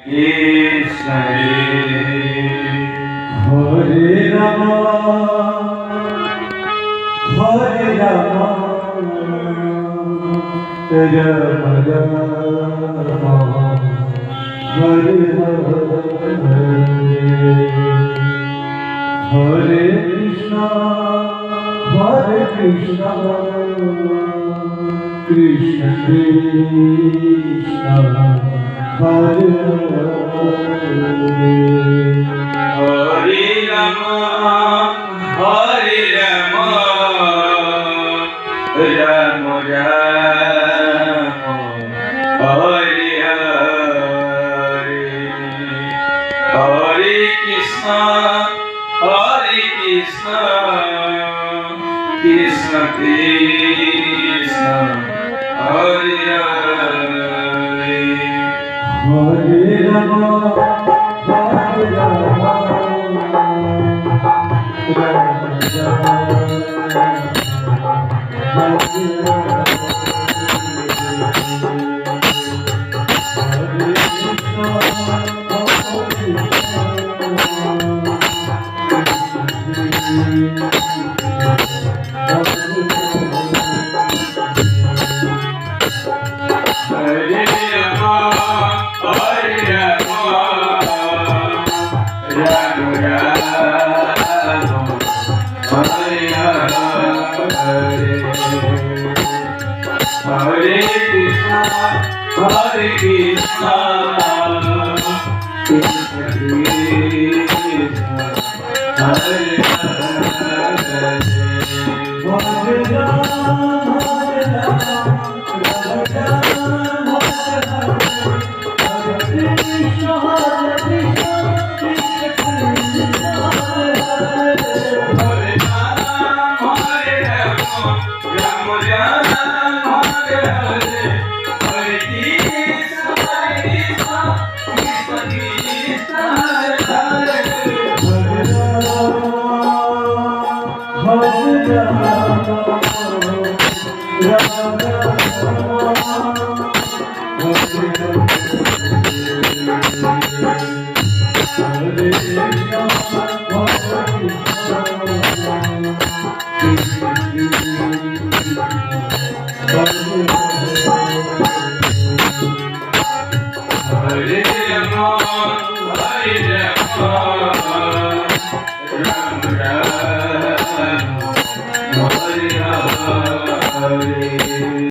Krishna Hare Rama Hare Rama Rama Rama Hare Hare Hare Krishna Krishna Krishna Hare Hare Hare Rama Hare Rama Rama Rama Hare Hare Hare Krishna Krishna Krishna Hare Hare Hare Rama Hare Rama Rama Rama Hare Rama Hare Rama Rama Rama Hare Hare Hare Krishna Krishna Krishna Hare